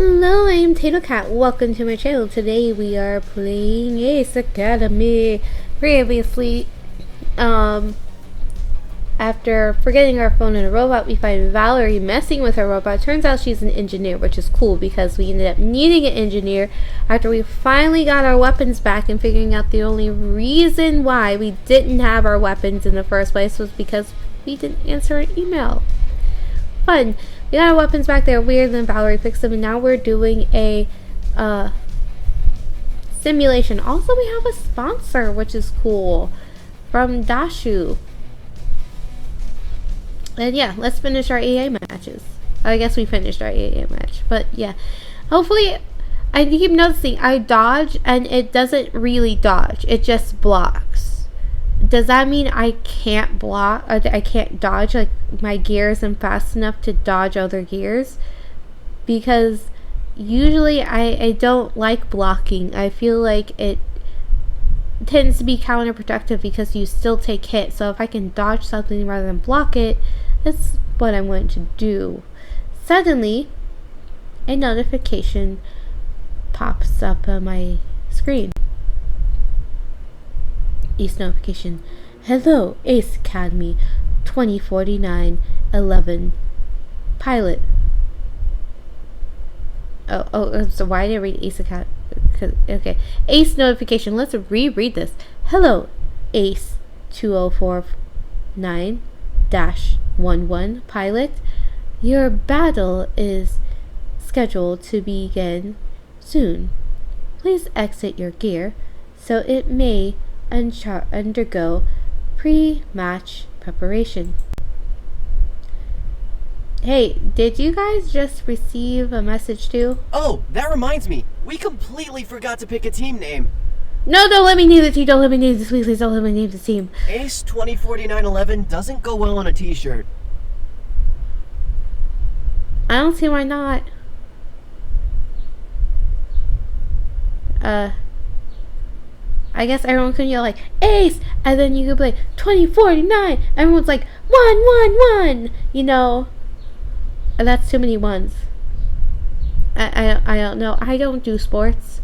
Hello, I'm Tato Cat. Welcome to my channel. Today we are playing Ace Academy. Previously, after forgetting our phone and a robot, we find Valerie messing with her robot. Turns out she's an engineer, which is cool because we ended up needing an engineer after we finally got our weapons back and figuring out the only reason why we didn't have our weapons in the first place was because we didn't answer an email. Fun. We got our weapons back there. Weird. Then Valerie fixed them, and now we're doing a simulation. Also, we have a sponsor, which is cool, from Dashu. And yeah, let's finish our AA matches. I guess we finished our AA match, but yeah. Hopefully, I keep noticing I dodge, and it doesn't really dodge. It just blocks. Does that mean I can't block, or I can't dodge, like my gear isn't fast enough to dodge other gears? Because usually I don't like blocking. I feel like it tends to be counterproductive because you still take hits. So if I can dodge something rather than block it, that's what I'm going to do. Suddenly, a notification pops up on my screen. Ace notification. Hello, Ace Academy 2049-11 pilot. So why did I read Ace Academy? Okay. Ace notification. Let's reread this. Hello, Ace 2049-11 pilot. Your battle is scheduled to begin soon. Please exit your gear so it may undergo pre-match preparation. Hey, did you guys just receive a message too? Oh, that reminds me. We completely forgot to pick a team name. No, don't let me name the team. Don't let me name this. Please don't let me name the team. Ace 2049-11 doesn't go well on a t-shirt. I don't see why not. I guess everyone can yell like Ace, and then you could be like 2049. Everyone's like 111. You know, and that's too many ones. I don't know. I don't do sports.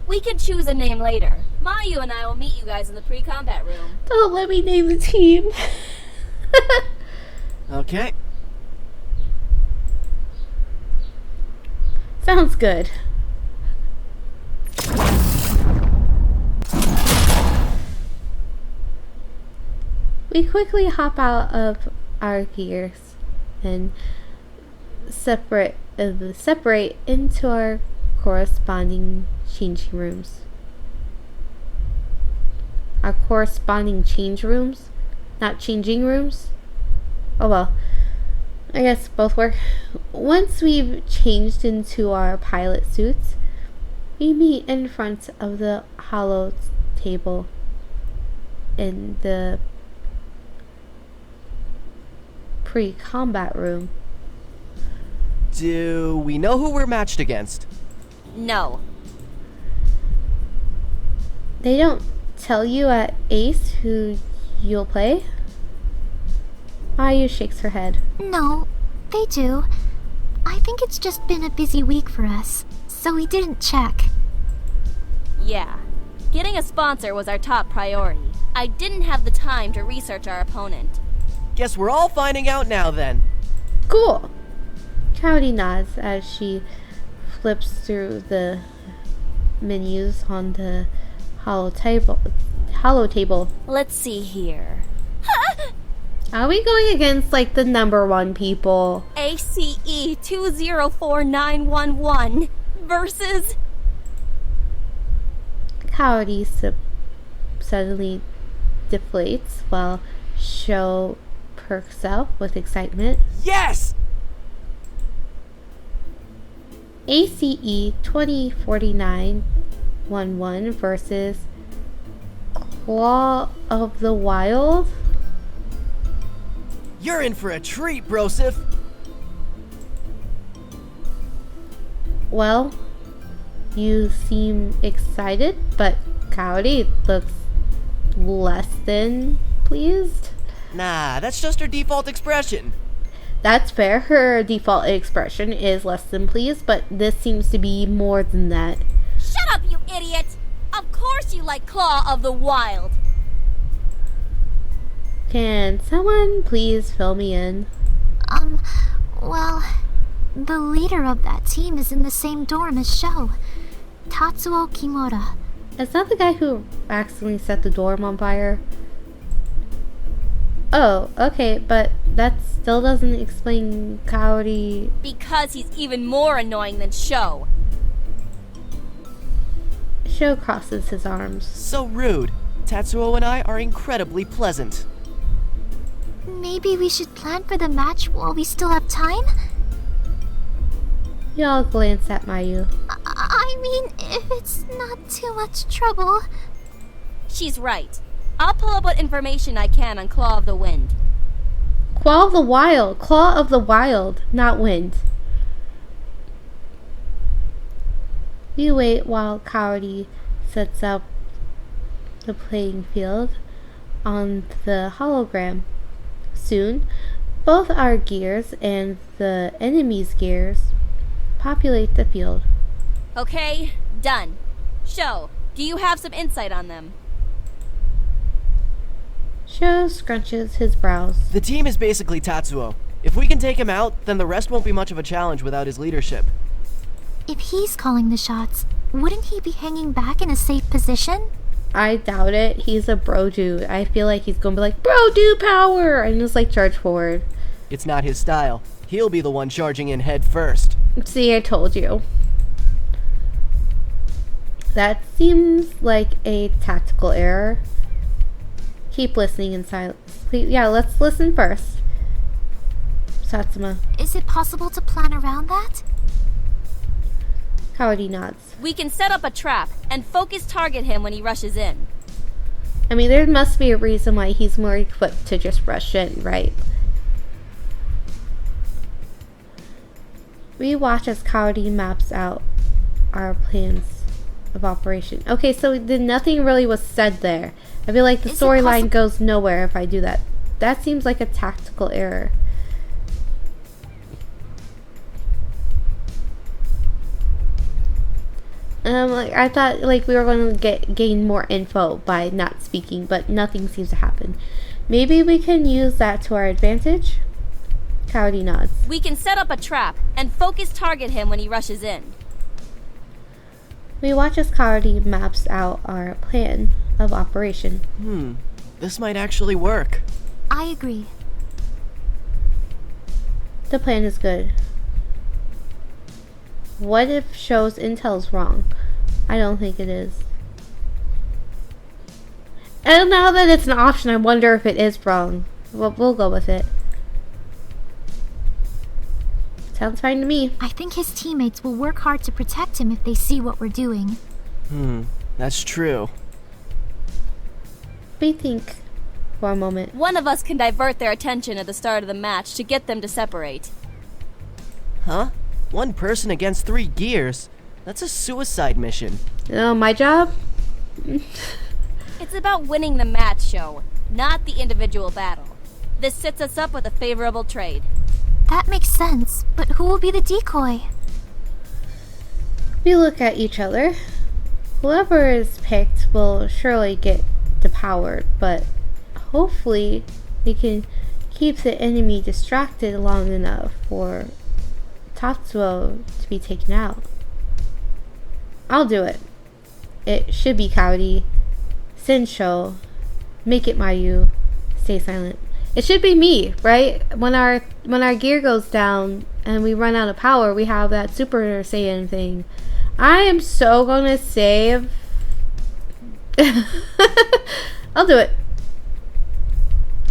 We can choose a name later. Mayu and I will meet you guys in the pre-combat room. Don't let me name the team. Okay. Sounds good. We quickly hop out of our gears and separate into our corresponding changing rooms. Our corresponding change rooms? Not changing rooms? Oh well. I guess both work. Once we've changed into our pilot suits, we meet in front of the hollow table in the pre-combat room. Do we know who we're matched against? No. They don't tell you at Ace who you'll play? Mayu shakes her head. No, they do. I think it's just been a busy week for us, so we didn't check. Yeah. Getting a sponsor was our top priority. I didn't have the time to research our opponent. Guess we're all finding out now then. Cool. Cowdy nods as she flips through the menus on the hollow table. Let's see here. Are we going against like the #1 people? ACE 204911 versus... Cowdy suddenly deflates while Sho perks up with excitement. Yes! ACE 2049-11 versus Claw of the Wild. You're in for a treat, Brosif. Well, you seem excited, but Cowdy looks less than pleased. Nah, that's just her default expression. That's fair. Her default expression is less than pleased, but this seems to be more than that. Shut up, you idiot! Of course you like Claw of the Wild. Can someone please fill me in? Well, the leader of that team is in the same dorm as Sho. Tatsuo Kimura. Is that the guy who accidentally set the dorm on fire? Oh, okay, but that still doesn't explain Kaori. Because he's even more annoying than Sho. Sho crosses his arms. So rude. Tatsuo and I are incredibly pleasant. Maybe we should plan for the match while we still have time? Y'all glance at Mayu. I mean, if it's not too much trouble. She's right. I'll pull up what information I can on Claw of the Wind. Claw of the Wild. Claw of the Wild, not wind. We wait while Kaori sets up the playing field on the hologram. Soon, both our gears and the enemy's gears populate the field. Okay, done. Sho, do you have some insight on them? Sho scrunches his brows. The team is basically Tatsuo. If we can take him out, then the rest won't be much of a challenge without his leadership. If he's calling the shots, wouldn't he be hanging back in a safe position? I doubt it. He's a bro dude. I feel like he's gonna be like, bro dude power! And just like charge forward. It's not his style. He'll be the one charging in head first. See, I told you. That seems like a tactical error. Keep listening in silence. Please, yeah, let's listen first. Satsuma. Is it possible to plan around that? Kaori nods. We can set up a trap and focus target him when he rushes in. I mean, there must be a reason why he's more equipped to just rush in, right? We watch as Kaori maps out our plans of operation. Okay, so then nothing really was said there. I feel like the storyline goes nowhere if I do that. That seems like a tactical error. Like I thought, like we were going to gain more info by not speaking, but nothing seems to happen. Maybe we can use that to our advantage. Kaori nods. We can set up a trap and focus target him when he rushes in. We watch as Kaori maps out our plan of operation. This might actually work. I agree. The plan is good. What if Sho's intel's wrong? I don't think it is. And now that it's an option, I wonder if it is wrong. Well, we'll go with it. Sounds fine to me. I think his teammates will work hard to protect him if they see what we're doing. That's true. We think for a moment. One of us can divert their attention at the start of the match to get them to separate. Huh? One person against 3 gears? That's a suicide mission. Oh, my job? It's about winning the match, Sho, not the individual battle. This sets us up with a favorable trade. That makes sense, but who will be the decoy? We look at each other. Whoever is picked will surely get depowered, but hopefully we can keep the enemy distracted long enough for Tatsuo to be taken out. I'll do it. It should be Kaori. Send Sho. Make it Mayu. Stay silent. It should be me, right? When our gear goes down and we run out of power, we have that Super Saiyan thing. I am so gonna save. I'll do it.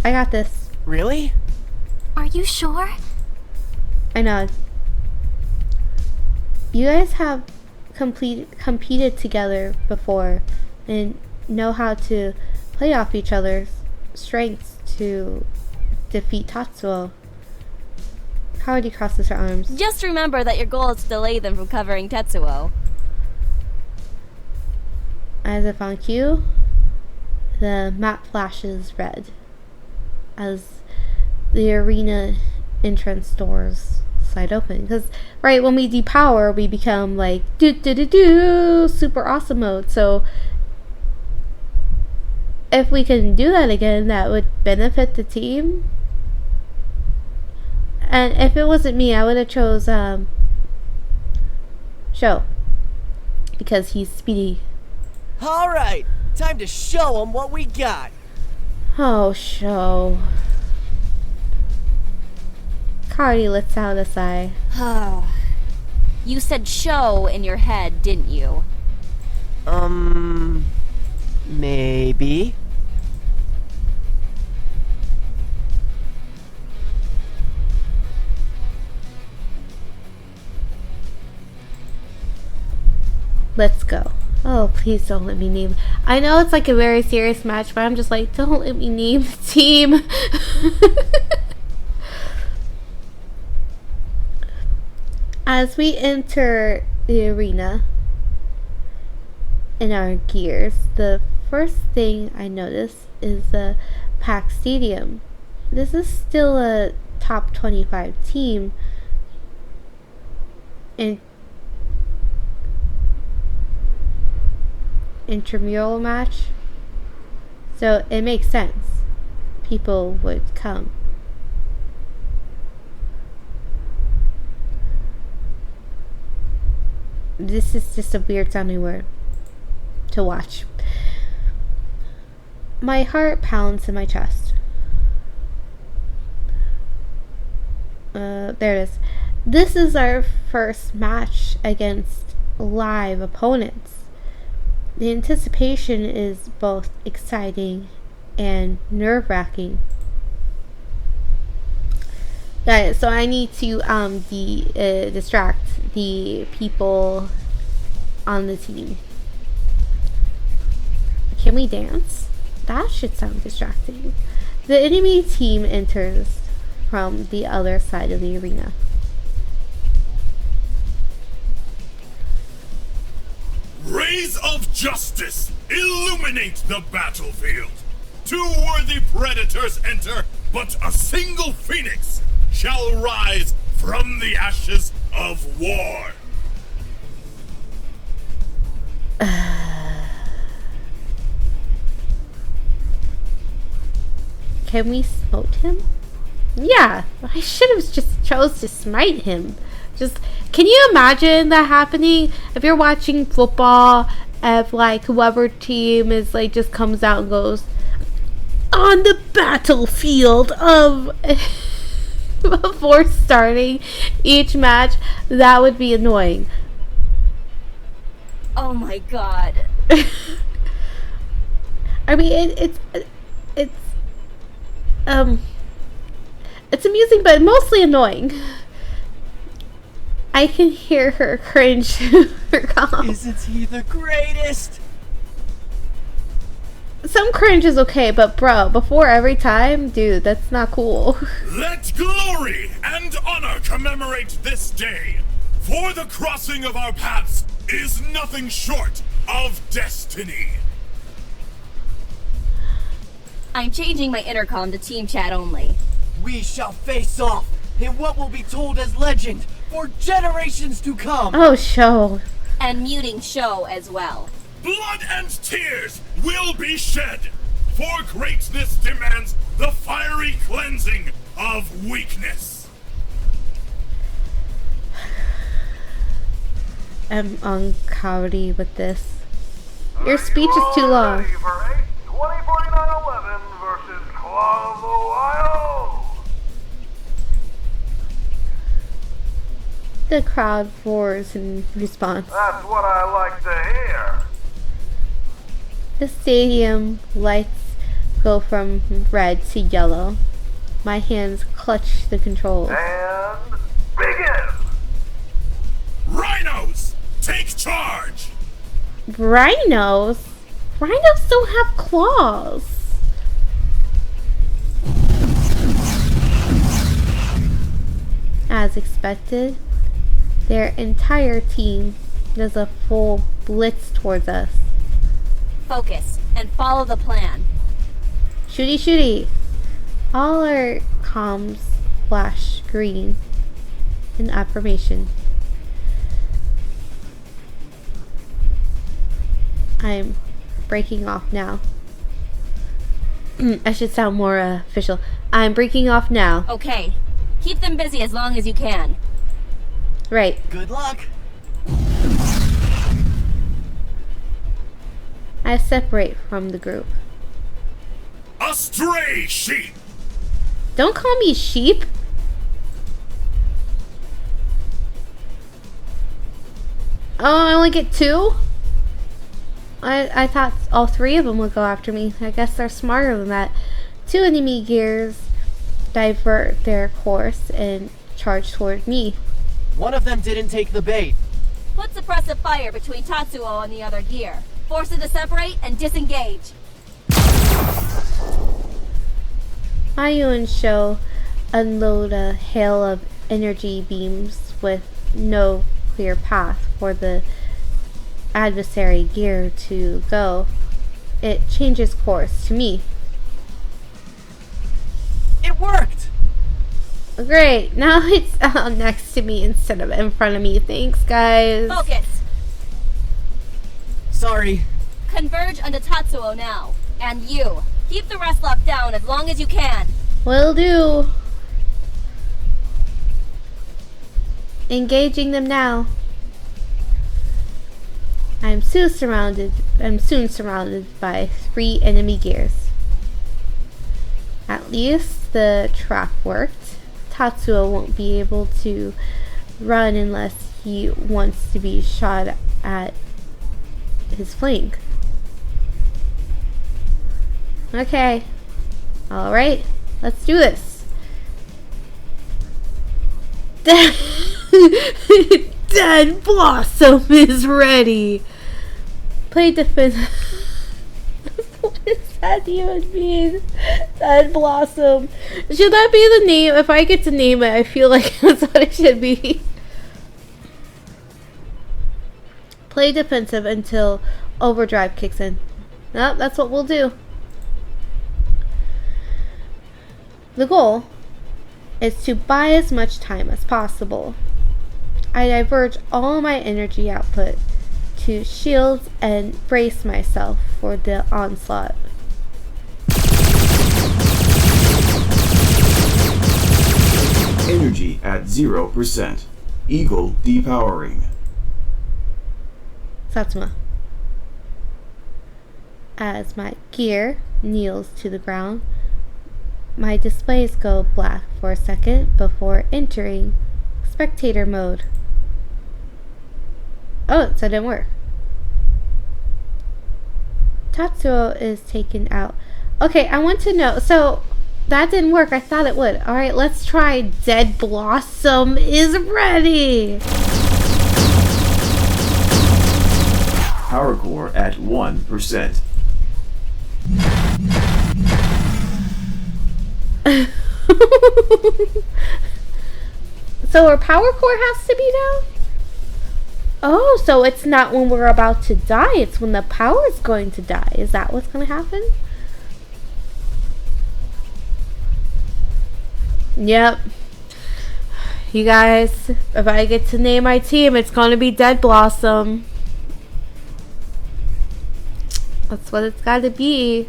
I got this. Really? Are you sure? I nod. You guys have competed together before and know how to play off each other's strengths to defeat Tatsuo. Kaori crosses her arms. Just remember that your goal is to delay them from covering Tetsuo. As if on cue, the map flashes red as the arena entrance doors slide open. Because, right, when we depower, we become like, super awesome mode. So, if we can do that again, that would benefit the team. And if it wasn't me, I would have chose, Show. Because he's speedy. Alright, time to show them what we got. Oh, Show. Cardi lets out a sigh. You said show in your head, didn't you? Maybe. Let's go. Oh, please don't let me name. I know it's like a very serious match, but I'm just like, don't let me name the team. As we enter the arena in our gears, the first thing I notice is the packed stadium. This is still a top 25 team, and intramural match, so it makes sense people would come. This is just a weird sounding word to watch. My heart pounds in my chest. There it is. This is our first match against live opponents. The anticipation is both exciting and nerve-wracking. Got it. So I need to distract the people on the team. Can we dance? That should sound distracting. The enemy team enters from the other side of the arena. Rays of justice illuminate the battlefield. 2 worthy predators enter, but a single phoenix shall rise from the ashes of war. Can we smote him? Yeah, I should have just chose to smite him. Just, can you imagine that happening? If you're watching football, if like whoever team is like just comes out and goes, on the battlefield of before starting each match, that would be annoying. Oh my god. I mean, it's amusing, but mostly annoying. I can hear her cringe. Her calm. Isn't he the greatest? Some cringe is okay, but bro, before every time, dude, that's not cool. Let glory and honor commemorate this day, for the crossing of our paths is nothing short of destiny. I'm changing my intercom to team chat only. We shall face off in what will be told as legend for generations to come. Oh, show. And muting show as well. Blood and tears will be shed, for greatness demands the fiery cleansing of weakness. I'm uncowdy with this. Your speech is too long. 2049-11 versus Claw of the Wild. The crowd roars in response. That's what I like to hear. The stadium lights go from red to yellow. My hands clutch the controls. And begin. Rhinos, take charge! Rhinos? Rhinos don't have claws. As expected, their entire team does a full blitz towards us. Focus and follow the plan. Shooty shooty. All our comms flash green in affirmation. I'm breaking off now. I should sound more official. I'm breaking off now. Okay. Keep them busy as long as you can. Right. Good luck. I separate from the group. A stray sheep! Don't call me sheep. Oh, I only get 2? I thought all 3 of them would go after me. I guess they're smarter than that. 2 enemy gears divert their course and charge toward me. One of them didn't take the bait. Put suppressive fire between Tatsuo and the other gear. Force it to separate and disengage. Mayu and Sho unload a hail of energy beams with no clear path for the adversary gear to go. It changes course to me. It worked! Great, now it's next to me instead of in front of me. Thanks, guys. Focus! Sorry. Converge onto Tatsuo now. And you. Keep the rest locked down as long as you can. Will do. Engaging them now. I'm soon surrounded by 3 enemy gears. At least the trap worked. Tatsuo won't be able to run unless he wants to be shot at his flank. Okay. Alright. Let's do this. Dead Blossom is ready. Play defense. What does that even mean? Dead Blossom. Should that be the name? If I get to name it, I feel like that's what it should be. Play defensive until overdrive kicks in. Nope, that's what we'll do. The goal is to buy as much time as possible. I diverge all my energy output to shield and brace myself for the onslaught. Energy at 0%. Eagle depowering. Satsuma. As my gear kneels to the ground, my displays go black for a second before entering spectator mode. Oh, so it didn't work. Tatsuo is taken out. Okay, I want to know. So, that didn't work. I thought it would. Alright, let's try Dead Blossom is ready. Power core at 1%. So our power core has to be down? Oh, so it's not when we're about to die, it's when the power is going to die. Is that what's going to happen? Yep. You guys, if I get to name my team, it's going to be Dead Blossom. That's what it's got to be.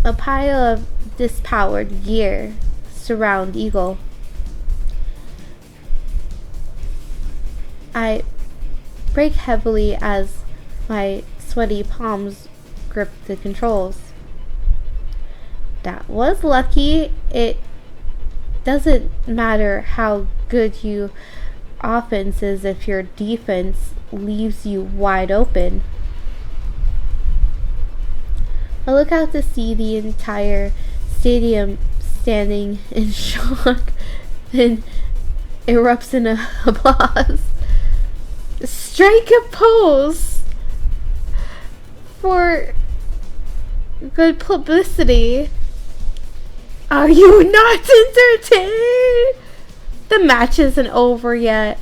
A pile of dispowered gear surround Eagle. I break heavily as my sweaty palms grip the controls. That was lucky. It doesn't matter how good your offense is if your defense leaves you wide open. I look out to see the entire stadium standing in shock and erupts in applause. Strike a pose for good publicity. Are you not entertained? The match isn't over yet.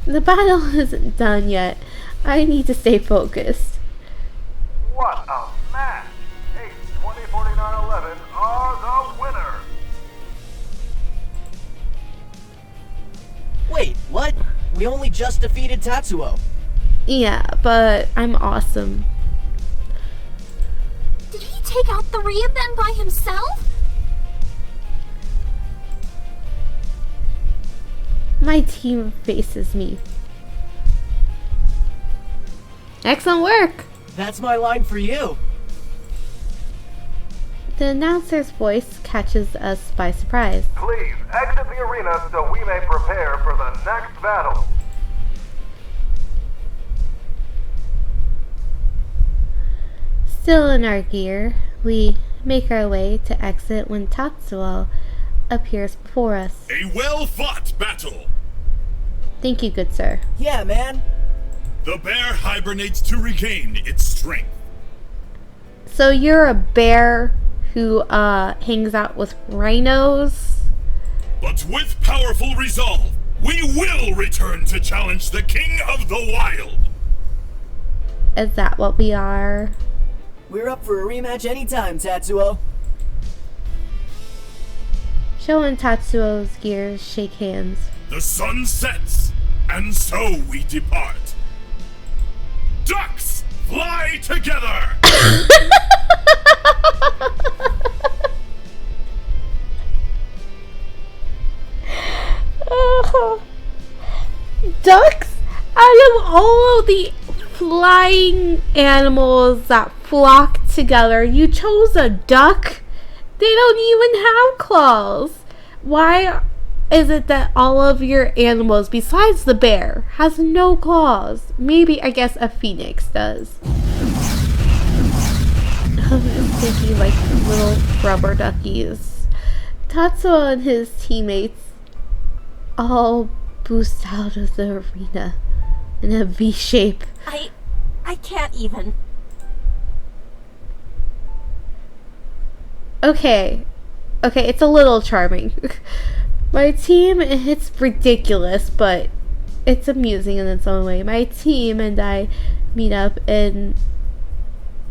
The battle isn't done yet. I need to stay focused. What a match! Ace 204911 are the winners! Wait, what? We only just defeated Tatsuo. Yeah, but I'm awesome. Did he take out 3 of them by himself? My team faces me. Excellent work! That's my line for you. The announcer's voice catches us by surprise. Please exit the arena so we may prepare for the next battle. Still in our gear, we make our way to exit when Tatsuo appears before us. A well-fought battle. Thank you, good sir. Yeah, man. The bear hibernates to regain its strength. So you're a bear who hangs out with rhinos? But with powerful resolve, we will return to challenge the King of the Wild. Is that what we are? We're up for a rematch anytime, Tatsuo. Sho and Tatsuo's gears shake hands. The sun sets, and so we depart. Ducks fly together! Ducks? Out of all of the flying animals that flock together, you chose a duck? They don't even have claws. Why is it that all of your animals, besides the bear, has no claws? Maybe, I guess, a phoenix does. I'm thinking like little rubber duckies. Tatsuo and his teammates all boost out of the arena in a V shape. I can't even. Okay, it's a little charming. My team, it's ridiculous, but it's amusing in its own way. My team and I meet up in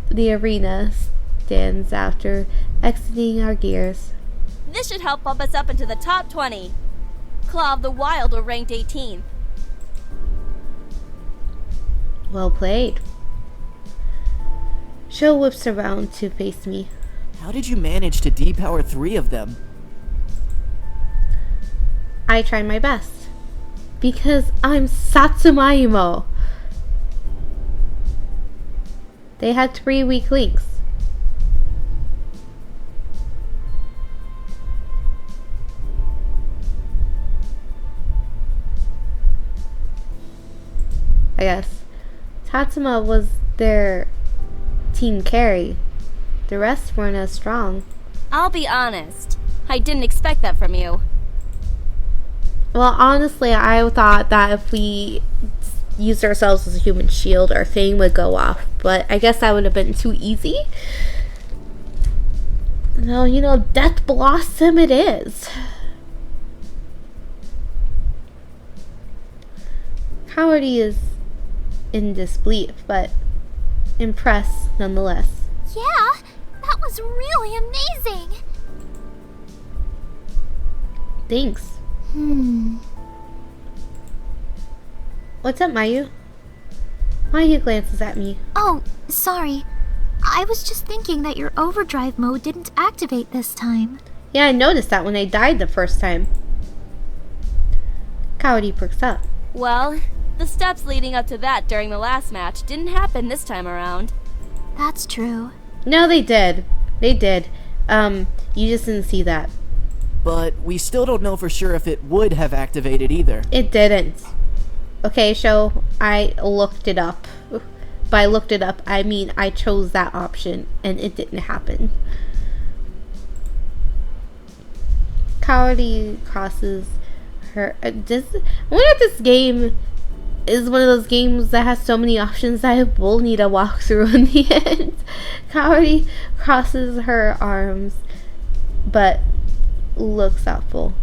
the arena stands after exiting our gears. This should help bump us up into the top 20. Claw of the Wild were ranked 18th. Well played. Sho whips around to face me. How did you manage to depower 3 of them? I tried my best. Because I'm Satsumaimo. They had 3 weak links. I guess. Tatsuma was their team carry. The rest weren't as strong. I'll be honest. I didn't expect that from you. Well, honestly, I thought that if we used ourselves as a human shield, our thing would go off. But I guess that would have been too easy. No, Death Blossom it is. Cowardy is in disbelief, but impressed nonetheless. Yeah, that was really amazing. Thanks. What's up, Mayu? Mayu glances at me. Oh, sorry. I was just thinking that your overdrive mode didn't activate this time. Yeah, I noticed that when I died the first time. Cowardy perks up. Well, the steps leading up to that during the last match didn't happen this time around. That's true. No, they did. They did. You just didn't see that. But we still don't know for sure if it would have activated either. It didn't. Okay, so I looked it up. By looked it up, I mean I chose that option and it didn't happen. Cowardy crosses her. I wonder if this game is one of those games that has so many options that I will need a walkthrough in the end. Cowardy crosses her arms, but looks thoughtful.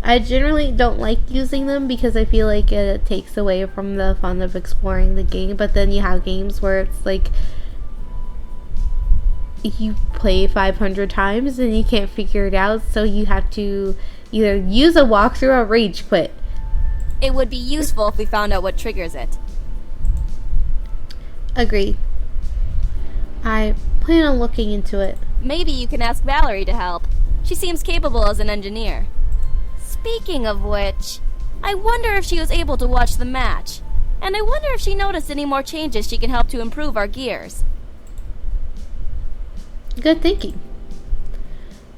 I generally don't like using them because I feel like it takes away from the fun of exploring the game. But then you have games where it's like you play 500 times and you can't figure it out, so you have to either use a walkthrough or rage quit. It would be useful if we found out what triggers it. Agreed. I plan on looking into it. Maybe you can ask Valerie to help. She seems capable as an engineer. Speaking of which, I wonder if she was able to watch the match. And I wonder if she noticed any more changes she can help to improve our gears. Good thinking.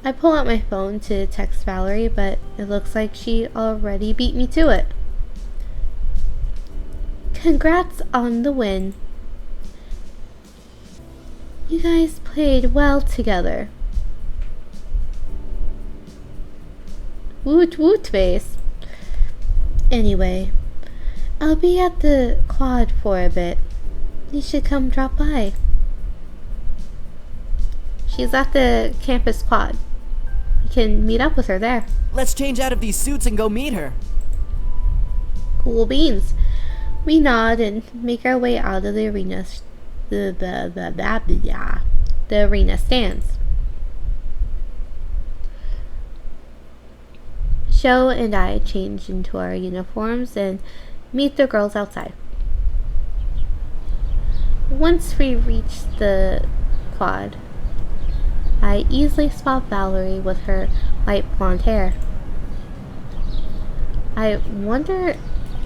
I pull out my phone to text Valerie, but it looks like she already beat me to it. Congrats on the win. You guys played well together. Woot woot face. Anyway, I'll be at the quad for a bit. You should come drop by. She's at the campus quad. You can meet up with her there. Let's change out of these suits and go meet her. Cool beans. We nod and make our way out of the arena. The arena stands. Sho and I change into our uniforms and meet the girls outside. Once we reach the quad, I easily spot Valerie with her light blonde hair. I wonder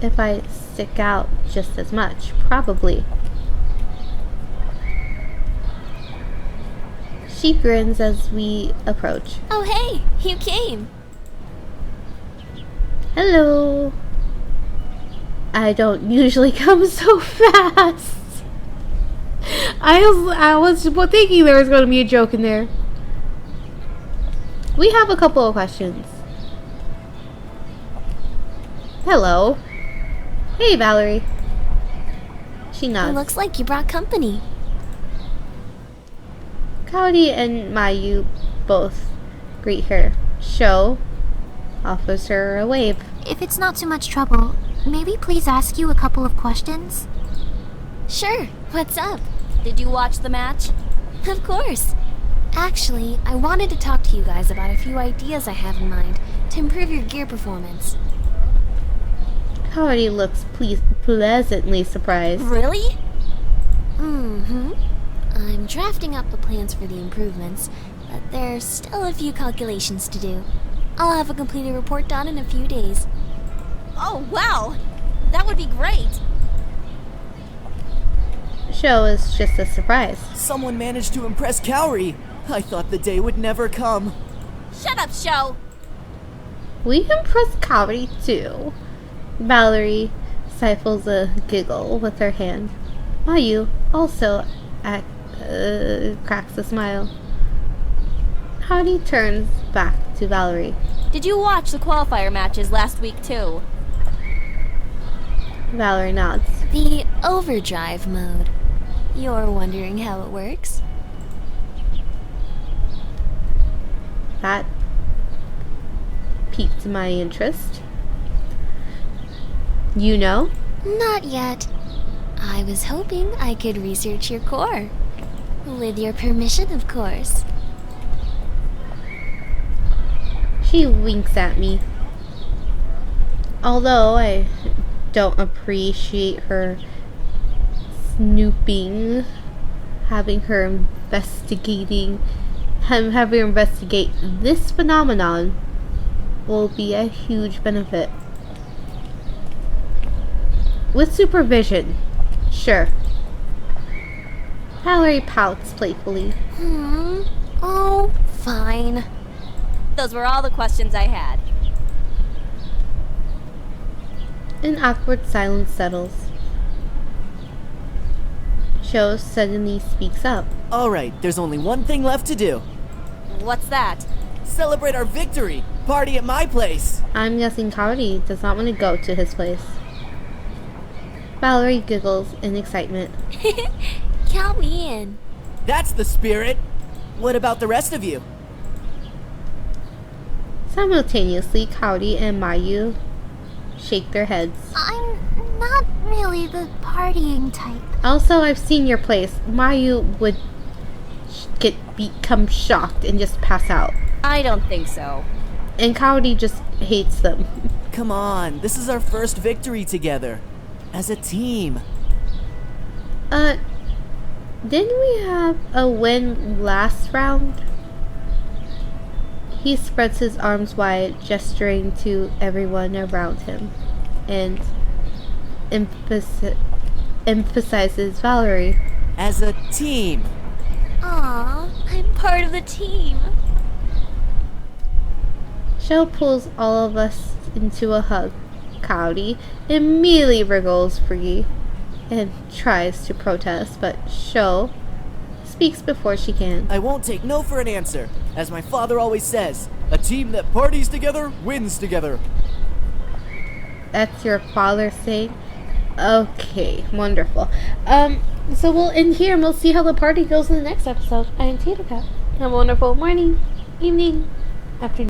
if I stick out just as much. Probably. She grins as we approach. Oh hey, you came. Hello. I don't usually come so fast. I was thinking there was going to be a joke in there. We have a couple of questions. Hello. Hey, Valerie. She nods. Looks like you brought company. Cody and Mayu both greet her. Sho offers her a wave. If it's not too much trouble, maybe please ask you a couple of questions? Sure, what's up? Did you watch the match? Of course. Actually, I wanted to talk to you guys about a few ideas I have in mind to improve your gear performance. Cody looks pleasantly surprised. Really? Mm-hmm. I'm drafting up the plans for the improvements, but there's still a few calculations to do. I'll have a completed report done in a few days. Oh, wow! That would be great! Sho is just a surprise. Someone managed to impress Kaori. I thought the day would never come. Shut up, Sho! We impress Cody too. Valerie stifles a giggle with her hand. Mayu also cracks a smile. Cody turns back to Valerie. Did you watch the qualifier matches last week too? Valerie nods. The overdrive mode. You're wondering how it works? That piqued my interest. You know? Not yet. I was hoping I could research your core. With your permission, of course. She winks at me. Although I don't appreciate her snooping, having her investigate this phenomenon will be a huge benefit. With supervision, sure. Valerie pouts playfully. Oh, fine. Those were all the questions I had. An awkward silence settles. Sho suddenly speaks up. Alright, there's only one thing left to do. What's that? Celebrate our victory! Party at my place! I'm guessing Cody does not want to go to his place. Valerie giggles in excitement. Count me in. That's the spirit! What about the rest of you? Simultaneously, Kaori and Mayu shake their heads. I'm not really the partying type. Also, I've seen your place. Mayu would become shocked and just pass out. I don't think so. And Kaori just hates them. Come on, this is our first victory together. As a team. Didn't we have a win last round? He spreads his arms wide, gesturing to everyone around him, and emphasizes Valerie. As a team. Aw, I'm part of the team. Sho pulls all of us into a hug. Kaori immediately wriggles free and tries to protest, but Sho speaks before she can. I won't take no for an answer. As my father always says, a team that parties together wins together. That's your father saying? Okay, wonderful. So we'll end here and we'll see how the party goes in the next episode. I am Tater Cat. Have a wonderful morning, evening, afternoon.